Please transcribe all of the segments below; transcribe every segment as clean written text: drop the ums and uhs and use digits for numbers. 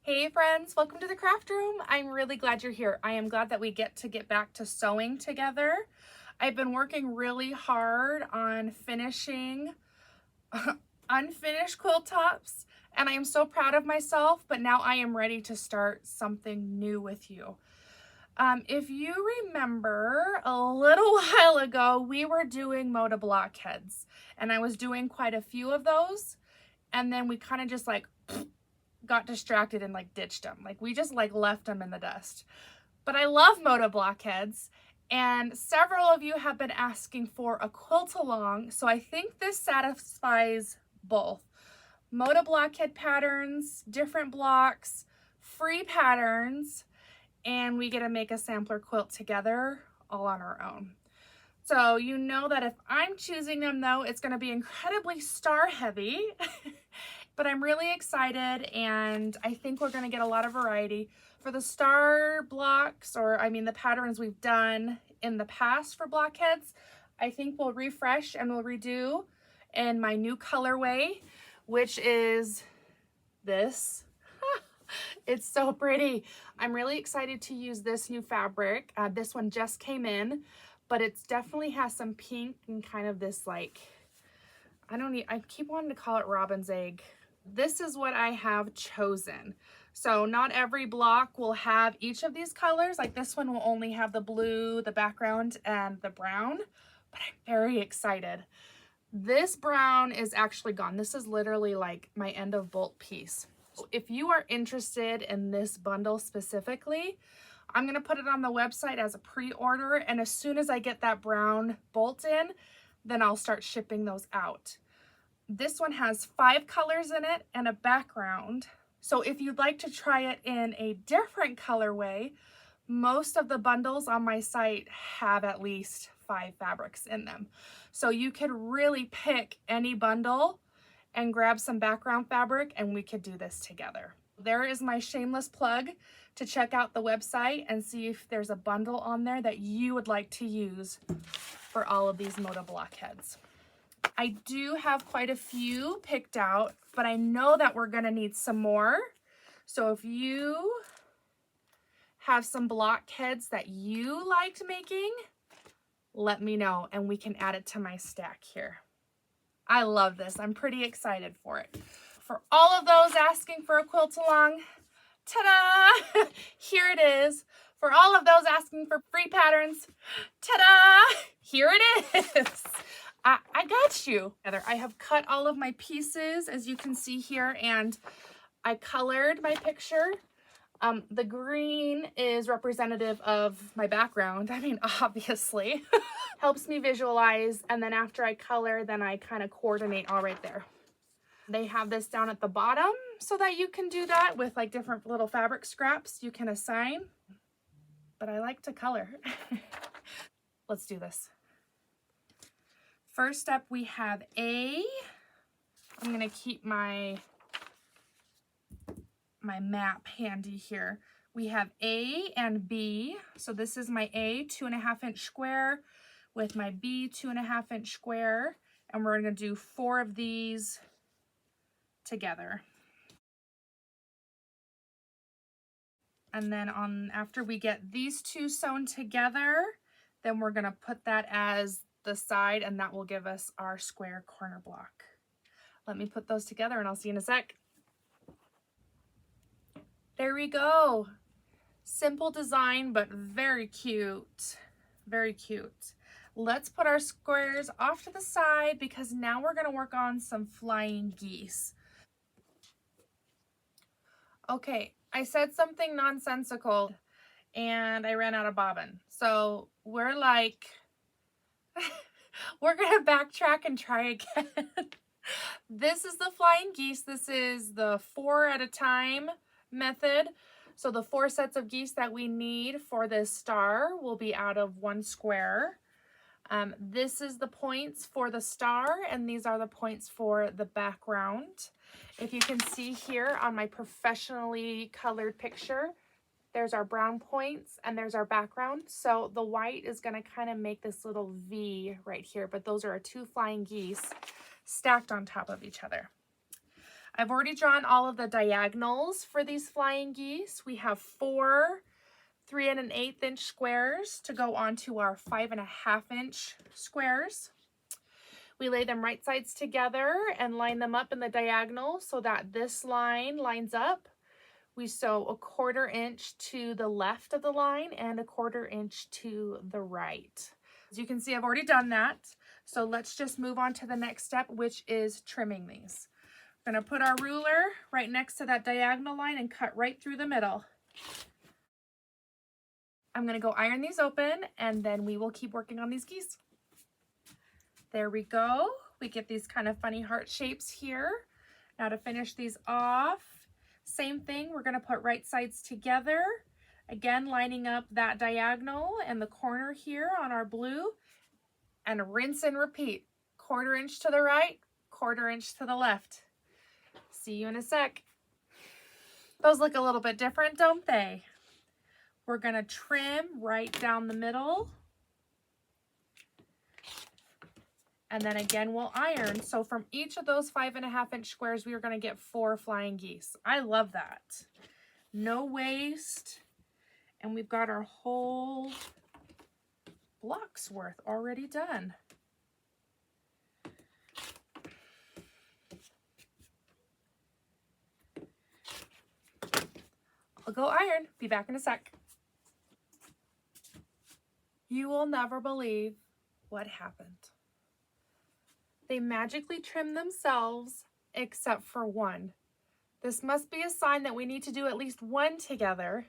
Hey friends, welcome to the craft room. I'm really glad you're here. I am glad that we get back to sewing together. I've been working really hard on finishing unfinished quilt tops, and I am so proud of myself, but now I am ready to start something new with you. If you remember, a little while ago, we were doing Moda Blockheads, and I was doing quite a few of those, and then we kind of just like got distracted and like ditched them. Like we just like left them in the dust. But I love Moda Blockheads, and several of you have been asking for a quilt along, so I think this satisfies both. Moda Blockhead patterns, different blocks, free patterns, and we get to make a sampler quilt together all on our own. So you know that if I'm choosing them though, it's going to be incredibly star heavy. But I'm really excited, and I think we're going to get a lot of variety. For the star blocks, or I mean the patterns we've done in the past for blockheads, I think we'll refresh and we'll redo in my new colorway, which is this. It's so pretty. I'm really excited to use this new fabric. This one just came in, but it's definitely has some pink and kind of this like, I keep wanting to call it robin's egg. This is what I have chosen. So not every block will have each of these colors. Like this one will only have the blue, the background, and the brown, but I'm very excited. This brown is actually gone. This is literally like my end of bolt piece. So if you are interested in this bundle specifically, I'm gonna put it on the website as a pre-order, and as soon as I get that brown bolt in, then I'll start shipping those out. This one has 5 colors in it and a background. So if you'd like to try it in a different colorway, most of the bundles on my site have at least 5 fabrics in them. So you could really pick any bundle and grab some background fabric, and we could do this together. There is my shameless plug to check out the website and see if there's a bundle on there that you would like to use for all of these Moda Blockheads. I do have quite a few picked out, but I know that we're gonna need some more. So if you have some blockheads that you liked making, let me know and we can add it to my stack here. I love this. I'm pretty excited for it. For all of those asking for a quilt along, ta-da! Here it is. For all of those asking for free patterns, ta-da! Here it is. I got you. I have cut all of my pieces, as you can see here, and I colored my picture. The green is representative of my background. I mean, obviously. Helps me visualize, and then after I color, then I kind of coordinate all right there. They have this down at the bottom so that you can do that with like different little fabric scraps you can assign. But I like to color. Let's do this. First up, we have A. I'm gonna keep my map handy here. We have A and B. So this is my A 2.5 inch square with my B 2.5 inch square. And we're gonna do 4 of these together. And then after we get these 2 sewn together, then we're gonna put that as the side, and that will give us our square corner block. Let me put those together and I'll see you in a sec. There we go. Simple design, but very cute. Very cute. Let's put our squares off to the side because now we're gonna work on some flying geese. Okay, I said something nonsensical and I ran out of bobbin. So we're like, we're gonna backtrack and try again. This is the flying geese. This is the 4 at a time method. So the 4 sets of geese that we need for this star will be out of 1 square. This is the points for the star, and these are the points for the background. If you can see here on my professionally colored picture, there's our brown points and there's our background. So the white is going to kind of make this little V right here, but those are our 2 flying geese stacked on top of each other. I've already drawn all of the diagonals for these flying geese. We have 4 3 1/8 inch squares to go onto our 5 1/2 inch squares. We lay them right sides together and line them up in the diagonal so that this line lines up. We sew 1/4 inch to the left of the line and 1/4 inch to the right. As you can see, I've already done that. So let's just move on to the next step, which is trimming these. We're going to put our ruler right next to that diagonal line and cut right through the middle. I'm going to go iron these open and then we will keep working on these geese. There we go. We get these kind of funny heart shapes here. Now to finish these off, same thing, we're going to put right sides together. Again, lining up that diagonal and the corner here on our blue, and rinse and repeat. 1/4 inch to the right, 1/4 inch to the left. See you in a sec. Those look a little bit different, don't they? We're going to trim right down the middle. And then again, we'll iron. So from each of those 5 1/2 inch squares, we are going to get 4 flying geese. I love that. No waste. And we've got our whole block's worth already done. I'll go iron. Be back in a sec. You will never believe what happened. They magically trimmed themselves except for one. This must be a sign that we need to do at least one together.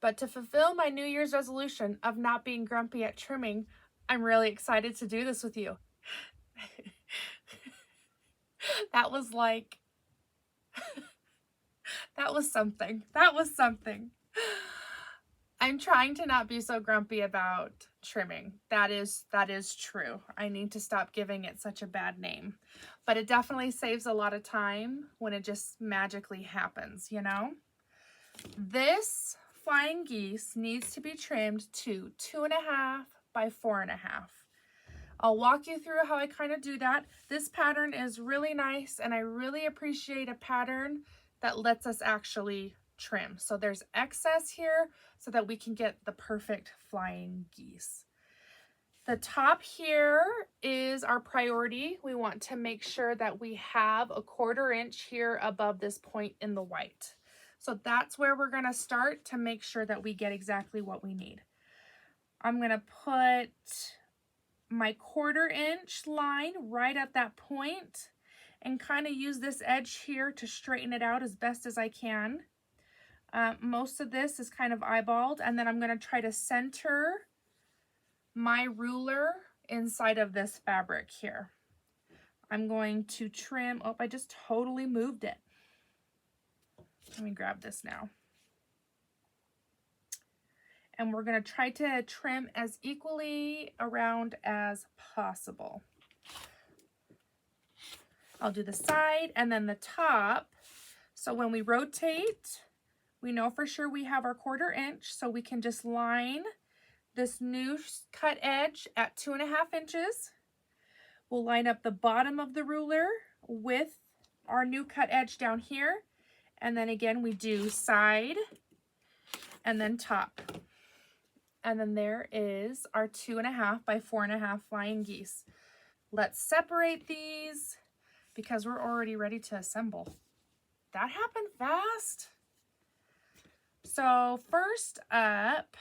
But to fulfill my New Year's resolution of not being grumpy at trimming, I'm really excited to do this with you. That was like, that was something. That was something. I'm trying to not be so grumpy about trimming. That is true. I need to stop giving it such a bad name. But it definitely saves a lot of time when it just magically happens, you know? This flying geese needs to be trimmed to 2.5 by 4.5. I'll walk you through how I kind of do that. This pattern is really nice and I really appreciate a pattern that lets us actually trim. So there's excess here so that we can get the perfect flying geese. The top here is our priority. We want to make sure that we have 1/4 inch here above this point in the white. So that's where we're going to start to make sure that we get exactly what we need. I'm going to put my 1/4 inch line right at that point and kind of use this edge here to straighten it out as best as I can. Most of this is kind of eyeballed, and then I'm going to try to center my ruler inside of this fabric here. I'm going to trim, oh, I just totally moved it. Let me grab this now. And we're going to try to trim as equally around as possible. I'll do the side and then the top. So when we rotate, we know for sure we have our 1/4 inch, so we can just line this new cut edge at 2.5 inches. We'll line up the bottom of the ruler with our new cut edge down here. And then again, we do side and then top. And then there is our 2.5 by 4.5 flying geese. Let's separate these because we're already ready to assemble. That happened fast. So first up,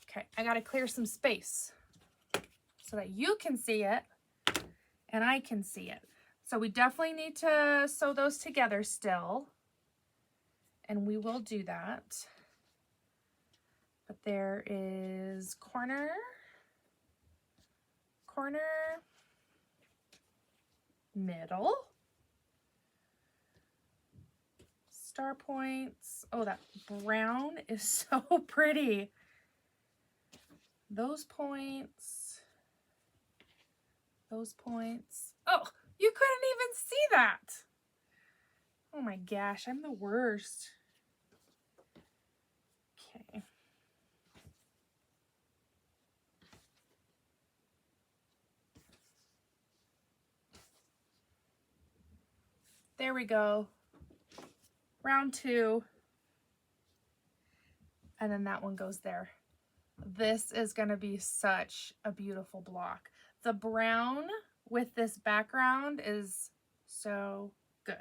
okay, I gotta clear some space so that you can see it and I can see it. So we definitely need to sew those together still, and we will do that. But there is corner, corner, middle, star points. Oh, that brown is so pretty. Those points, those points. Oh, you couldn't even see that. Oh my gosh, I'm the worst. Okay. There we go. Round 2. And then that one goes there. This is going to be such a beautiful block. The brown with this background is so good.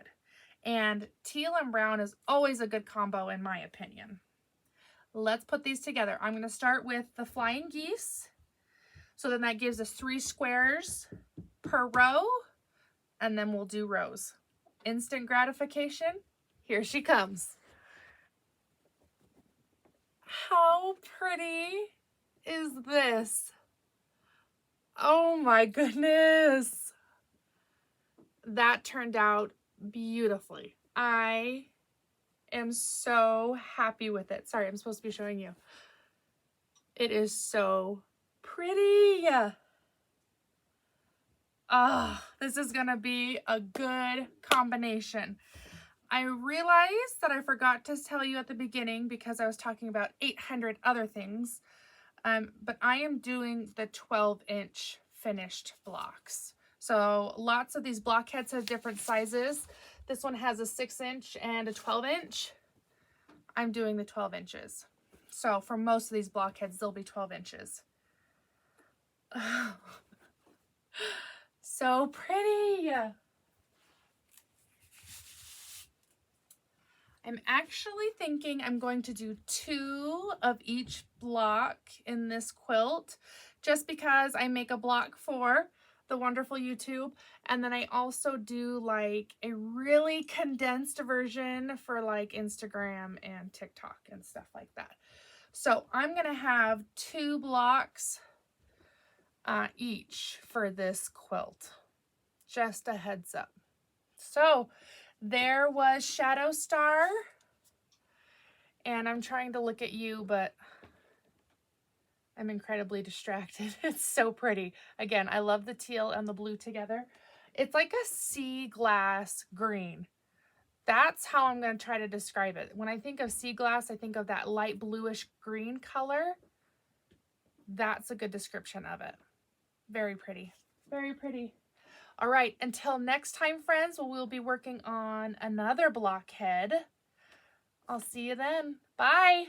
And teal and brown is always a good combo in my opinion. Let's put these together. I'm going to start with the flying geese. So then that gives us 3 squares per row. And then we'll do rows. Instant gratification. Here she comes. How pretty is this? Oh my goodness. That turned out beautifully. I am so happy with it. Sorry, I'm supposed to be showing you. It is so pretty. Oh, this is gonna be a good combination. I realized that I forgot to tell you at the beginning because I was talking about 800 other things, but I am doing the 12-inch finished blocks. So lots of these blockheads have different sizes. This one has a 6-inch and a 12-inch. I'm doing the 12 inches. So for most of these blockheads, they'll be 12 inches. So pretty. I'm actually thinking I'm going to do 2 of each block in this quilt just because I make a block for the wonderful YouTube, and then I also do like a really condensed version for like Instagram and TikTok and stuff like that. So I'm gonna have 2 blocks each for this quilt. Just a heads up. So there was Shadow Star, and I'm trying to look at you, but I'm incredibly distracted. It's so pretty. Again, I love the teal and the blue together. It's like a sea glass green. That's how I'm going to try to describe it. When I think of sea glass, I think of that light bluish green color. That's a good description of it. Very pretty. Very pretty. All right, until next time, friends, we'll be working on another blockhead. I'll see you then. Bye.